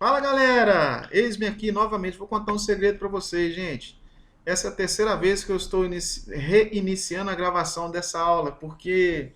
Fala galera, eis-me aqui novamente, vou contar um segredo para vocês, gente. Essa é a terceira vez que eu estou reiniciando a gravação dessa aula, porque,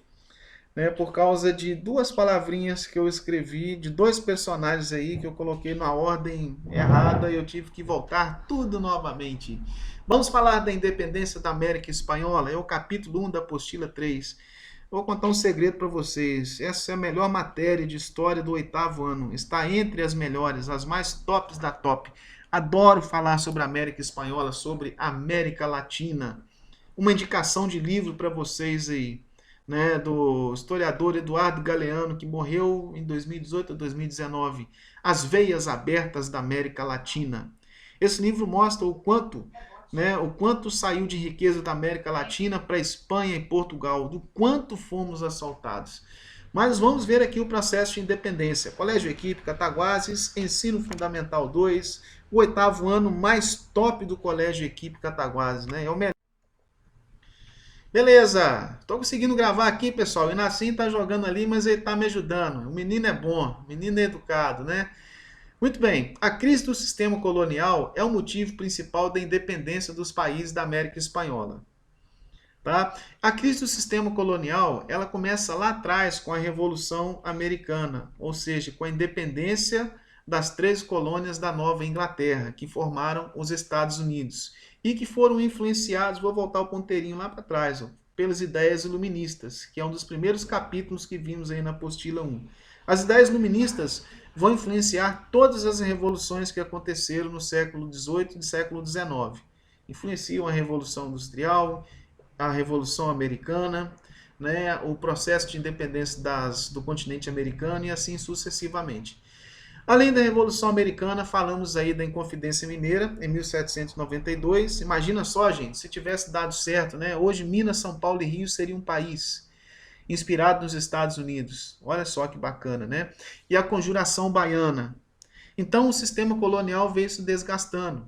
por causa de duas palavrinhas que eu escrevi, de dois personagens aí que eu coloquei na ordem errada e eu tive que voltar tudo novamente. Vamos falar da independência da América Espanhola, é o capítulo 1 da apostila 3. Eu vou contar um segredo para vocês. Essa é a melhor matéria de história do oitavo ano. Está entre as melhores, as mais tops da top. Adoro falar sobre a América Espanhola, sobre a América Latina. Uma indicação de livro para vocês aí, do historiador Eduardo Galeano, que morreu em 2018 ou 2019. As Veias Abertas da América Latina. Esse livro mostra o quanto saiu de riqueza da América Latina para a Espanha e Portugal, do quanto fomos assaltados. Mas vamos ver aqui o processo de independência. Colégio Equipe Cataguases, Ensino Fundamental 2, o oitavo ano mais top do Colégio Equipe Cataguases, né? É o melhor. Beleza, tô conseguindo gravar aqui, pessoal. O Inacim tá jogando ali, mas ele tá me ajudando. O menino é bom, o menino é educado, né? Muito bem, a crise do sistema colonial é o motivo principal da independência dos países da América Espanhola. Tá? A crise do sistema colonial ela começa lá atrás com a Revolução Americana, ou seja, com a independência das 13 colônias da Nova Inglaterra, que formaram os Estados Unidos e que foram influenciados, vou voltar o ponteirinho lá para trás, pelas ideias iluministas, que é um dos primeiros capítulos que vimos aí na apostila 1. As ideias iluministas vão influenciar todas as revoluções que aconteceram no século XVIII e século XIX. Influenciam a Revolução Industrial, a Revolução Americana, o processo de independência do continente americano e assim sucessivamente. Além da Revolução Americana, falamos aí da Inconfidência Mineira, em 1792. Imagina só, gente, se tivesse dado certo, né? Hoje Minas, São Paulo e Rio seria um país inspirado nos Estados Unidos. Olha só que bacana, né? E a Conjuração Baiana. Então o sistema colonial veio se desgastando.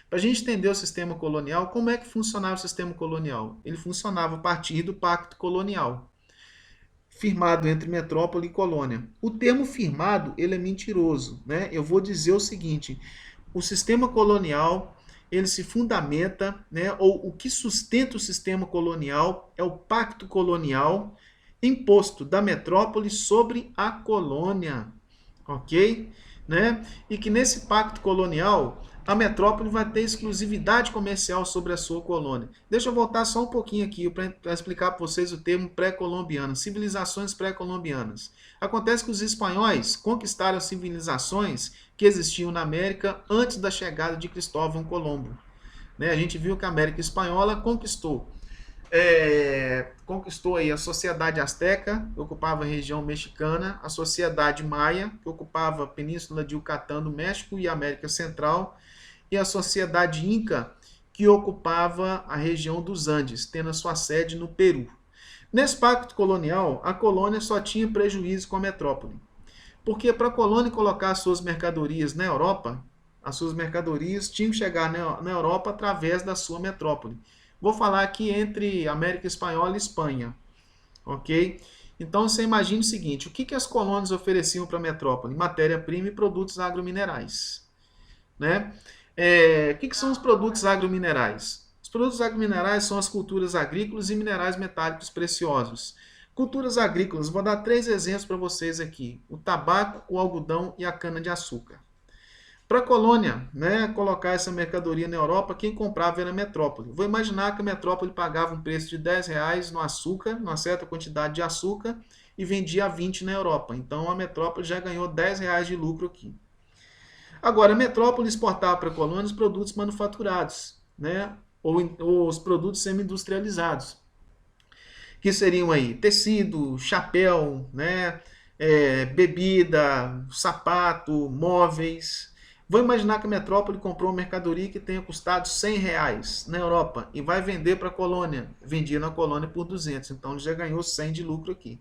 Para a gente entender o sistema colonial, como é que funcionava o sistema colonial? Ele funcionava a partir do Pacto Colonial, firmado entre metrópole e colônia. O termo firmado, ele é mentiroso, né? Eu vou dizer o seguinte, o sistema colonial, ele se fundamenta, ou o que sustenta o sistema colonial é o Pacto Colonial imposto da metrópole sobre a colônia, ok? E que nesse pacto colonial a metrópole vai ter exclusividade comercial sobre a sua colônia. Deixa eu voltar só um pouquinho aqui para explicar para vocês o termo pré-colombiano, civilizações pré-colombianas. Acontece que os espanhóis conquistaram civilizações que existiam na América antes da chegada de Cristóvão Colombo. A gente viu que a América Espanhola conquistou aí a sociedade asteca, que ocupava a região mexicana, a sociedade maia, que ocupava a península de Yucatán no México e a América Central, e a sociedade inca, que ocupava a região dos Andes, tendo a sua sede no Peru. Nesse pacto colonial, a colônia só tinha prejuízo com a metrópole. Porque para a colônia colocar as suas mercadorias na Europa, as suas mercadorias tinham que chegar na Europa através da sua metrópole. Vou falar aqui entre América Espanhola e Espanha, ok? Então você imagina o seguinte, o que as colônias ofereciam para a metrópole? Matéria-prima e produtos agrominerais. O que são os produtos agrominerais? Os produtos agrominerais são as culturas agrícolas e minerais metálicos preciosos. Culturas agrícolas, vou dar 3 exemplos para vocês aqui. O tabaco, o algodão e a cana-de-açúcar. Para a colônia, colocar essa mercadoria na Europa, quem comprava era a metrópole. Vou imaginar que a metrópole pagava um preço de R$ 10 no açúcar, numa certa quantidade de açúcar, e vendia a 20 na Europa. Então a metrópole já ganhou R$ 10 de lucro aqui. Agora, a metrópole exportava para a colônia os produtos manufaturados, ou os produtos semi-industrializados, que seriam aí tecido, chapéu, bebida, sapato, móveis. Vou imaginar que a metrópole comprou uma mercadoria que tenha custado R$ 100 na Europa e vai vender para a colônia. Vendia na colônia por 200, então ele já ganhou 100 de lucro aqui.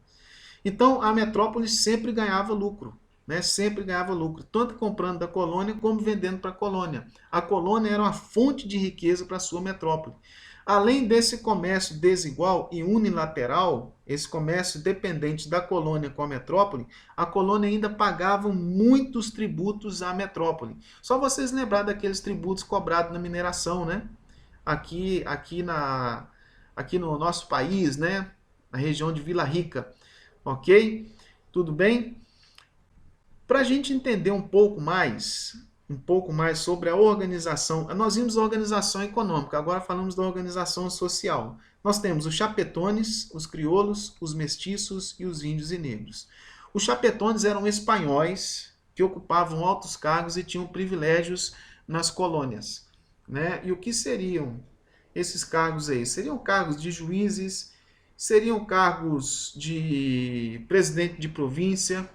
Então a metrópole sempre ganhava lucro. Sempre ganhava lucro, tanto comprando da colônia como vendendo para a colônia. A colônia era uma fonte de riqueza para a sua metrópole. Além desse comércio desigual e unilateral, esse comércio dependente da colônia com a metrópole, a colônia ainda pagava muitos tributos à metrópole. Só vocês lembrar daqueles tributos cobrados na mineração, né? Aqui no nosso país, né? Na região de Vila Rica, ok? Tudo bem? Para a gente entender um pouco mais sobre a organização, nós vimos a organização econômica, agora falamos da organização social. Nós temos os chapetones, os crioulos, os mestiços e os índios e negros. Os chapetones eram espanhóis que ocupavam altos cargos e tinham privilégios nas colônias, né? E o que seriam esses cargos aí? Seriam cargos de juízes, seriam cargos de presidente de província,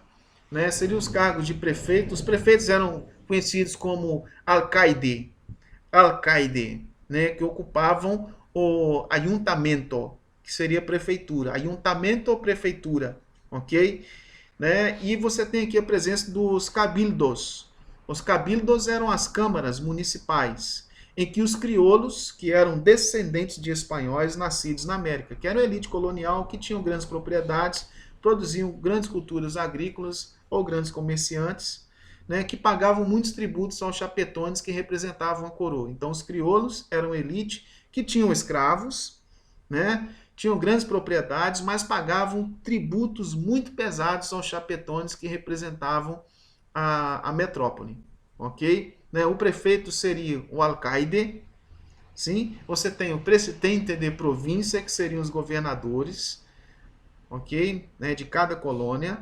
né? Seriam os cargos de prefeito. Os prefeitos eram conhecidos como alcaide, né? Que ocupavam o ayuntamento, que seria a prefeitura. Ayuntamento ou prefeitura, ok? Né? E você tem aqui a presença dos cabildos. Os cabildos eram as câmaras municipais, em que os crioulos, que eram descendentes de espanhóis nascidos na América, que eram elite colonial, que tinham grandes propriedades, produziam grandes culturas agrícolas ou grandes comerciantes, né, que pagavam muitos tributos aos chapetones que representavam a coroa. Então, os crioulos eram elite que tinham escravos, né, tinham grandes propriedades, mas pagavam tributos muito pesados aos chapetones que representavam a metrópole, ok? Né, o prefeito seria o alcaide, sim? Você tem o presidente de província, que seriam os governadores, ok? Né, de cada colônia,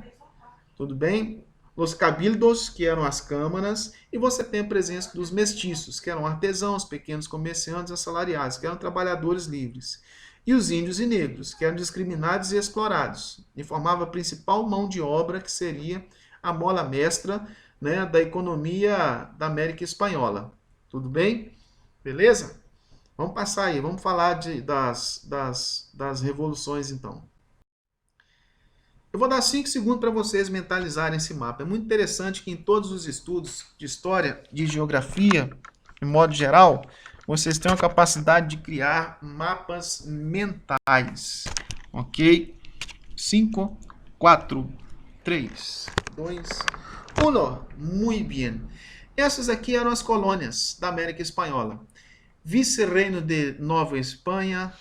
tudo bem? Os cabildos, que eram as câmaras, e você tem a presença dos mestiços, que eram artesãos, pequenos comerciantes assalariados, que eram trabalhadores livres. E os índios e negros, que eram discriminados e explorados, e formava a principal mão de obra, que seria a mola mestra, né, da economia da América Espanhola. Tudo bem? Beleza? Vamos passar aí, vamos falar das revoluções então. Eu vou dar 5 segundos para vocês mentalizarem esse mapa. É muito interessante que em todos os estudos de história, de geografia, de modo geral, vocês tenham a capacidade de criar mapas mentais. Ok? 5, 4, 3, 2, 1. Muito bem. Essas aqui eram as colônias da América Espanhola. Vice-reino de Nova Espanha,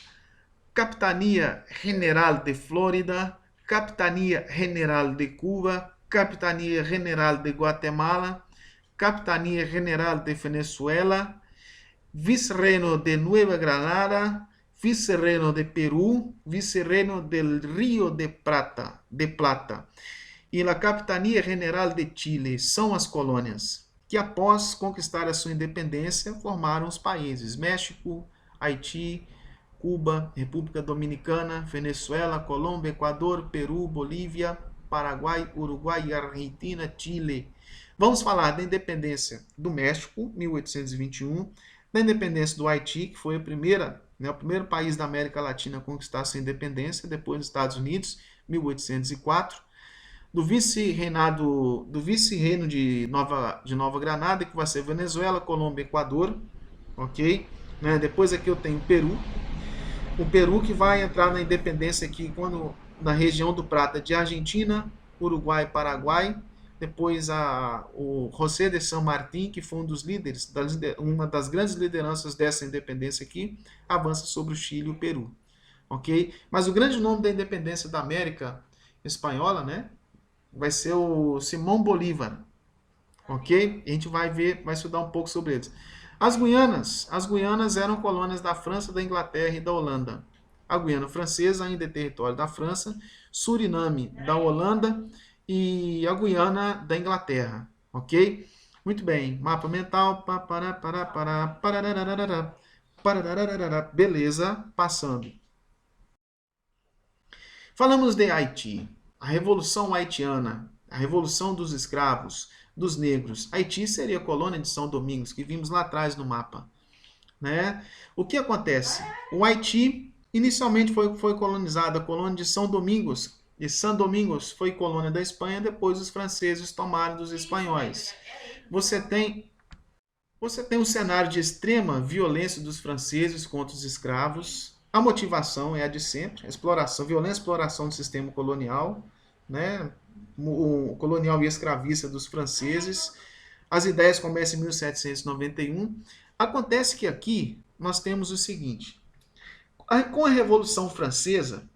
Capitania General de Flórida, Capitania General de Cuba, Capitania General de Guatemala, Capitania General de Venezuela, Vice-reino de Nueva Granada, Vice-reino de Perú, Vice-reino del Río de Plata, e a Capitania General de Chile. São as colônias que, após conquistar a sua independência, formaram os países México, Haiti, Cuba, República Dominicana, Venezuela, Colômbia, Equador, Peru, Bolívia, Paraguai, Uruguai e Argentina, Chile. Vamos falar da independência do México, 1821, da independência do Haiti, que foi o primeiro país da América Latina a conquistar sua independência, depois dos Estados Unidos, 1804, do vice-reino de Nova Granada, que vai ser Venezuela, Colômbia, Equador, ok? Né? Depois aqui eu tenho o Peru, que vai entrar na independência aqui na região do Prata de Argentina, Uruguai e Paraguai. Depois o José de San Martín, que foi um dos líderes, uma das grandes lideranças dessa independência aqui, avança sobre o Chile e o Peru. Ok? Mas o grande nome da independência da América Espanhola, né, vai ser o Simão Bolívar. Ok? A gente vai estudar um pouco sobre eles. As Guianas eram colônias da França, da Inglaterra e da Holanda. A Guiana Francesa ainda é território da França, Suriname da Holanda e a Guiana da Inglaterra. Ok? Muito bem. Mapa mental. Beleza. Passando. Falamos de Haiti. A Revolução Haitiana. A Revolução dos Escravos, dos Negros. Haiti seria a colônia de São Domingos, que vimos lá atrás no mapa. Né? O que acontece? O Haiti inicialmente foi colonizado, a colônia de São Domingos. E São Domingos foi colônia da Espanha, depois os franceses tomaram dos espanhóis. Você tem Você tem um cenário de extrema violência dos franceses contra os escravos. A motivação é a de sempre, a exploração, violência e exploração do sistema colonial, né? O colonial e escravista dos franceses. As ideias começam em 1791. Acontece que aqui nós temos o seguinte: com a Revolução Francesa,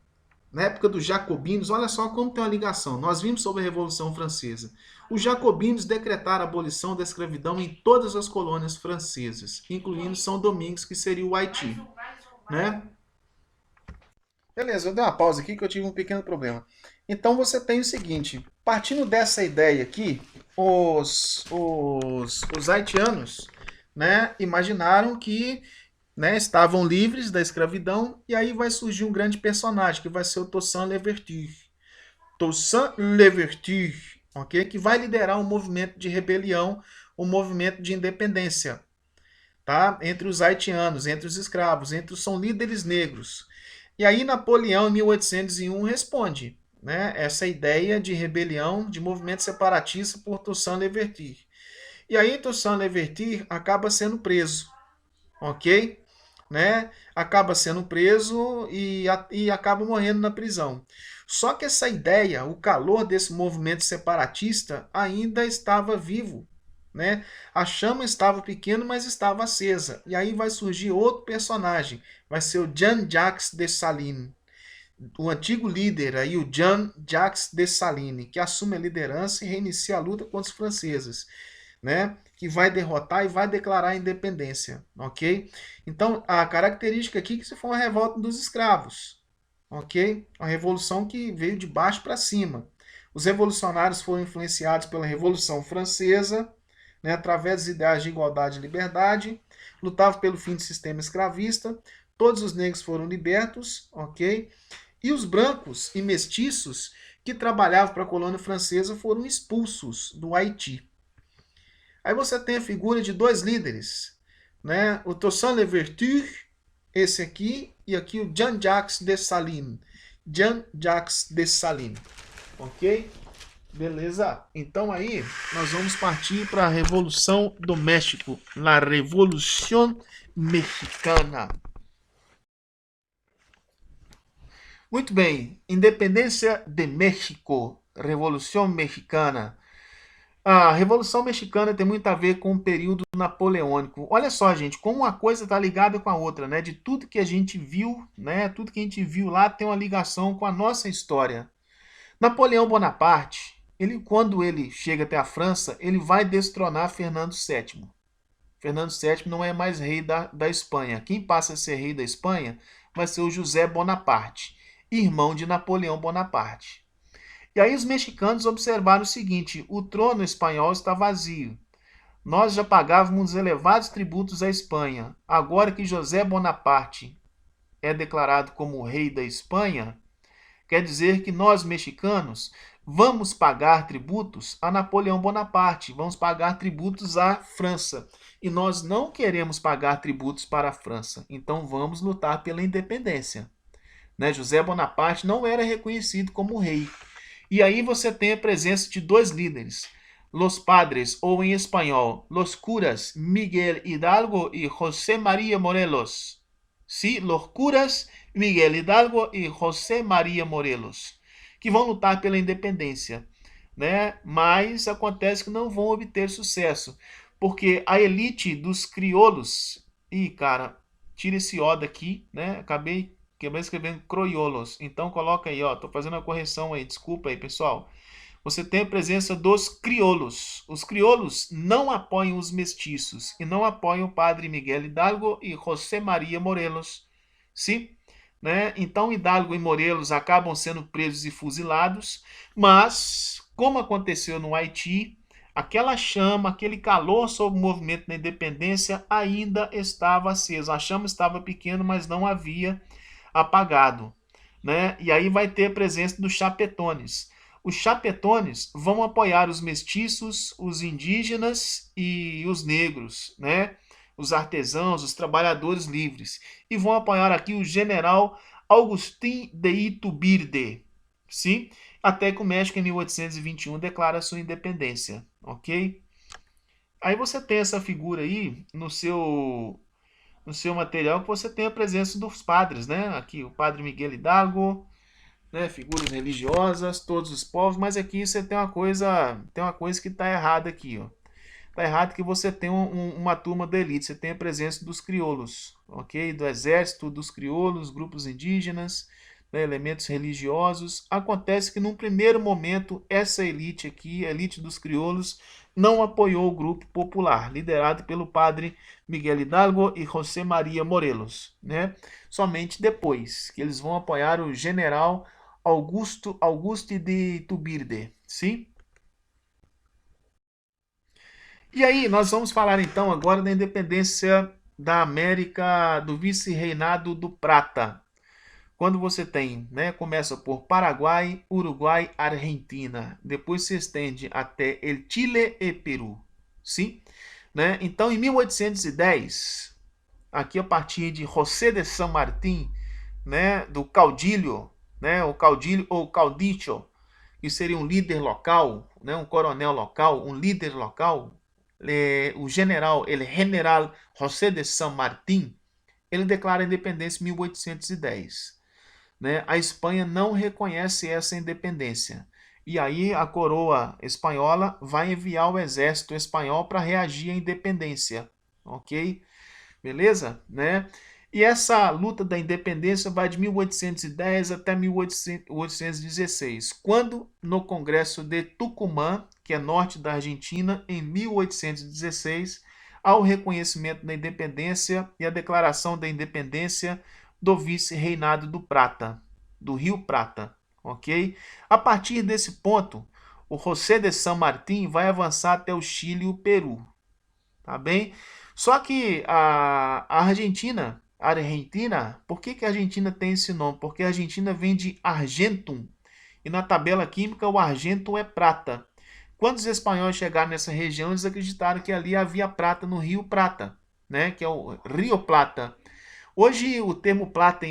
na época dos jacobinos, olha só como tem uma ligação. Nós vimos sobre a Revolução Francesa. Os jacobinos decretaram a abolição da escravidão em todas as colônias francesas, incluindo São Domingos, que seria o Haiti, né? Beleza, eu dei uma pausa aqui que eu tive um pequeno problema. Então você tem o seguinte, partindo dessa ideia aqui, os haitianos, né, imaginaram que, né, estavam livres da escravidão, e aí vai surgir um grande personagem, que vai ser o Toussaint Louverture. Toussaint Louverture, ok? Que vai liderar um movimento de rebelião, um movimento de independência, tá? Entre os haitianos, entre os escravos, são líderes negros. E aí Napoleão, em 1801, responde, né, essa ideia de rebelião, de movimento separatista por Toussaint Louverture. E aí Toussaint Louverture acaba sendo preso, ok? Né? Acaba sendo preso e acaba morrendo na prisão. Só que essa ideia, o calor desse movimento separatista ainda estava vivo, né? A chama estava pequena, mas estava acesa. E aí vai surgir outro personagem, vai ser o Jean-Jacques Dessalines, o antigo líder aí, o Jean-Jacques Dessalines, que assume a liderança e reinicia a luta contra os franceses, né? Que vai derrotar e vai declarar a independência, ok? Então, a característica aqui é que se foi uma revolta dos escravos, ok? Uma revolução que veio de baixo para cima. Os revolucionários foram influenciados pela Revolução Francesa, né, através dos ideais de igualdade e liberdade, lutavam pelo fim do sistema escravista, todos os negros foram libertos, ok? E os brancos e mestiços que trabalhavam para a colônia francesa foram expulsos do Haiti. Aí você tem a figura de dois líderes, né? O Toussaint Louverture, esse aqui, e aqui o Jean-Jacques Dessalines. Jean-Jacques Dessalines, ok? Beleza? Então aí nós vamos partir para a Revolução do México, la Revolución Mexicana. Muito bem, Independência de México, Revolução Mexicana. A Revolução Mexicana tem muito a ver com o período napoleônico. Olha só, gente, como uma coisa está ligada com a outra, né? De tudo que a gente viu, né? Tudo que a gente viu lá tem uma ligação com a nossa história. Napoleão Bonaparte, quando ele chega até a França, ele vai destronar Fernando VII. Fernando VII não é mais rei da Espanha. Quem passa a ser rei da Espanha vai ser o José Bonaparte, irmão de Napoleão Bonaparte. E aí os mexicanos observaram o seguinte: o trono espanhol está vazio. Nós já pagávamos elevados tributos à Espanha. Agora que José Bonaparte é declarado como rei da Espanha, quer dizer que nós, mexicanos, vamos pagar tributos a Napoleão Bonaparte, vamos pagar tributos à França. E nós não queremos pagar tributos para a França, então vamos lutar pela independência. Né? José Bonaparte não era reconhecido como rei. E aí você tem a presença de dois líderes, los padres, ou em espanhol, los curas Miguel Hidalgo e José María Morelos. Sí, los curas Miguel Hidalgo e José María Morelos, que vão lutar pela independência, né? Mas acontece que não vão obter sucesso, porque a elite dos crioulos, cara, tira esse O daqui, né? Acabei escrevendo croiolos, então coloca aí, ó, tô fazendo a correção aí, desculpa aí, pessoal. Você tem a presença dos crioulos. Os crioulos não apoiam os mestiços e não apoiam o padre Miguel Hidalgo e José María Morelos. Sim? Né? Então Hidalgo e Morelos acabam sendo presos e fuzilados, mas, como aconteceu no Haiti, aquela chama, aquele calor sobre o movimento da independência ainda estava aceso. A chama estava pequena, mas não havia apagado. Né? E aí vai ter a presença dos chapetones. Os chapetones vão apoiar os mestiços, os indígenas e os negros, né? Os artesãos, os trabalhadores livres. E vão apoiar aqui o general Agustín de Iturbide, sim? Até que o México, em 1821, declara sua independência, ok? Aí você tem essa figura aí no seu material, que você tem a presença dos padres, né? Aqui o padre Miguel Hidalgo, né? Figuras religiosas, todos os povos, mas aqui você tem uma coisa que está errada aqui, ó. Tá errado que você tem uma turma da elite, você tem a presença dos crioulos, ok? Do exército, dos crioulos, grupos indígenas, né, elementos religiosos. Acontece que num primeiro momento essa elite aqui, a elite dos crioulos, não apoiou o grupo popular, liderado pelo padre Miguel Hidalgo e José Maria Morelos, né? Somente depois que eles vão apoiar o general Auguste de Tubirde, sim? E aí, nós vamos falar então agora da independência da América, do vice-reinado do Prata. Quando você tem, né, começa por Paraguai, Uruguai, Argentina, depois se estende até el Chile e Peru, sim? Né? Então, em 1810, aqui a partir de José de San Martín, né, do caudilho, né, o caudilho ou caudicho, que seria um líder local, né, um coronel local, um líder local, o general, ele general José de San Martín, ele declara a independência em 1810. Né? A Espanha não reconhece essa independência. E aí a coroa espanhola vai enviar o exército espanhol para reagir à independência. Ok? Beleza? Né? E essa luta da independência vai de 1810 até 1816, quando no Congresso de Tucumã, que é norte da Argentina, em 1816, há o reconhecimento da independência e a declaração da independência do vice-reinado do Prata, do Rio Prata, ok? A partir desse ponto, o José de San Martín vai avançar até o Chile e o Peru, tá bem? Só que a Argentina, por que a Argentina tem esse nome? Porque a Argentina vem de argentum, e na tabela química o argento é prata. Quando os espanhóis chegaram nessa região, eles acreditaram que ali havia prata no Rio Prata, né? Que é o Rio Plata. Hoje o termo plata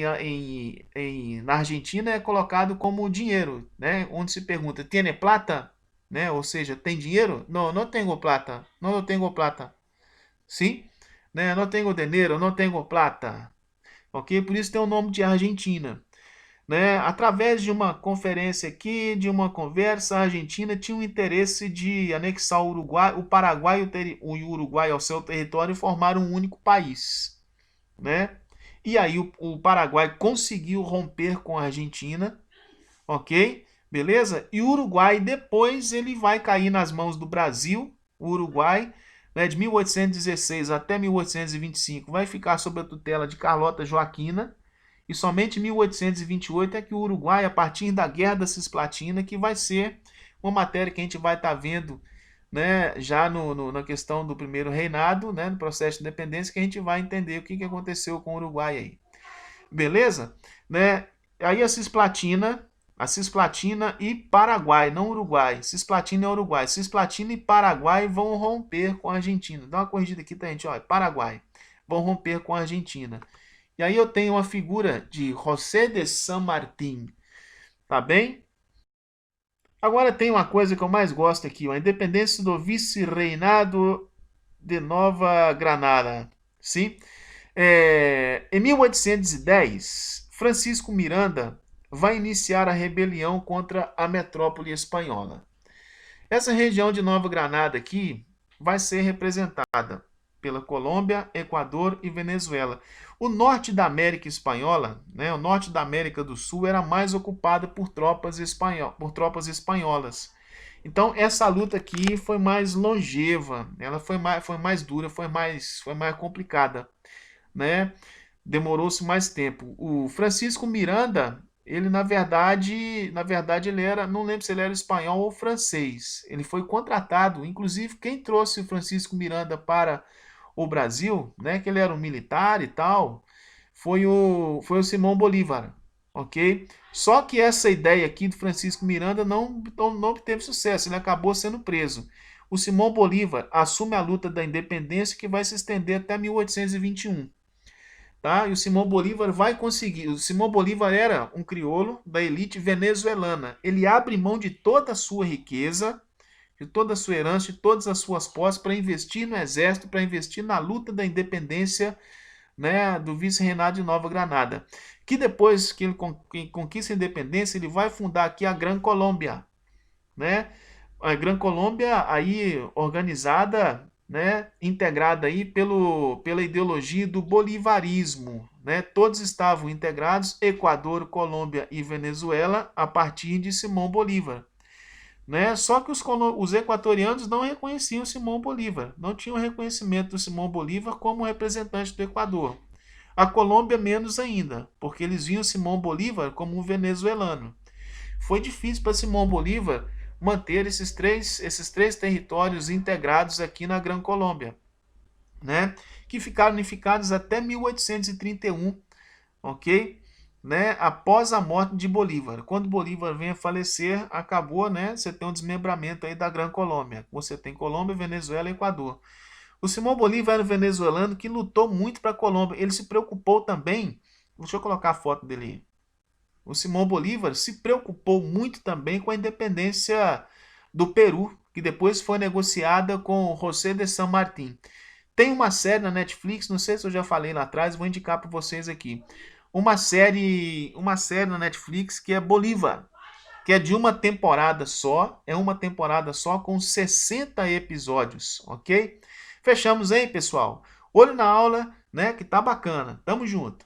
na Argentina é colocado como dinheiro, né? Onde se pergunta, tiene plata? Né? Ou seja, tem dinheiro? Não, não tenho plata. Não, não tenho plata. Sim? Né? Não tenho dinheiro, não tenho plata. Ok? Por isso tem o nome de Argentina. Né? Através de uma conferência aqui, de uma conversa, a Argentina tinha o interesse de anexar o Uruguai, o Paraguai e o Uruguai ao seu território e formar um único país. Né? E aí o Paraguai conseguiu romper com a Argentina, ok? Beleza? E o Uruguai depois ele vai cair nas mãos do Brasil, o Uruguai, né, de 1816 até 1825 vai ficar sob a tutela de Carlota Joaquina, e somente em 1828 é que o Uruguai, a partir da Guerra da Cisplatina, que vai ser uma matéria que a gente vai estar vendo, né, já na questão do primeiro reinado, né, no processo de independência, que a gente vai entender o que aconteceu com o Uruguai aí. Beleza? Né? Aí a Cisplatina e Paraguai, não Uruguai. Cisplatina é Uruguai. Cisplatina e Paraguai vão romper com a Argentina. Dá uma corrigida aqui, tá, gente? Olha, Paraguai. Vão romper com a Argentina. E aí eu tenho uma figura de José de San Martín. Tá bem? Agora tem uma coisa que eu mais gosto aqui, ó, a independência do vice-reinado de Nova Granada. Sim? Em 1810, Francisco Miranda vai iniciar a rebelião contra a metrópole espanhola. Essa região de Nova Granada aqui vai ser representada pela Colômbia, Equador e Venezuela. O norte da América espanhola, né, o norte da América do Sul, era mais ocupado por tropas espanholas. Então essa luta aqui foi mais longeva, ela foi mais dura, foi mais complicada, né? Demorou-se mais tempo. O Francisco Miranda, ele na verdade ele era, não lembro se ele era espanhol ou francês. Ele foi contratado, inclusive quem trouxe o Francisco Miranda para o Brasil, né, que ele era um militar e tal, foi o Simão Bolívar, ok? Só que essa ideia aqui do Francisco Miranda não obteve sucesso, ele acabou sendo preso. O Simão Bolívar assume a luta da independência que vai se estender até 1821. Tá? E o Simão Bolívar vai conseguir. O Simão Bolívar era um crioulo da elite venezuelana. Ele abre mão de toda a sua riqueza, de toda a sua herança, de todas as suas posses para investir no exército, para investir na luta da independência, né, do vice-reinado de Nova Granada. Que depois que ele conquista a independência, ele vai fundar aqui a Gran Colômbia, né? A Gran Colômbia aí organizada, né, integrada aí pela ideologia do bolivarismo, né? Todos estavam integrados, Equador, Colômbia e Venezuela, a partir de Simão Bolívar, né? Só que os equatorianos não reconheciam Simão Bolívar, não tinham reconhecimento do Simão Bolívar como representante do Equador. A Colômbia menos ainda, porque eles viam Simão Bolívar como um venezuelano. Foi difícil para Simão Bolívar manter esses três territórios integrados aqui na Gran Colômbia, né? Que ficaram unificados até 1831, ok? Né? Após a morte de Bolívar. Quando Bolívar vem a falecer, acabou, né? Você tem um desmembramento aí da Gran Colômbia. Você tem Colômbia, Venezuela e Equador. O Simão Bolívar era um venezuelano que lutou muito para a Colômbia. Ele se preocupou também. Deixa eu colocar a foto dele aí. O Simão Bolívar se preocupou muito também com a independência do Peru, que depois foi negociada com José de San Martín. Tem uma série na Netflix, não sei se eu já falei lá atrás, vou indicar para vocês aqui. Uma série na Netflix que é Bolívar, que é de uma temporada só, com 60 episódios, ok? Fechamos aí, pessoal. Olho na aula, né, que tá bacana. Tamo junto.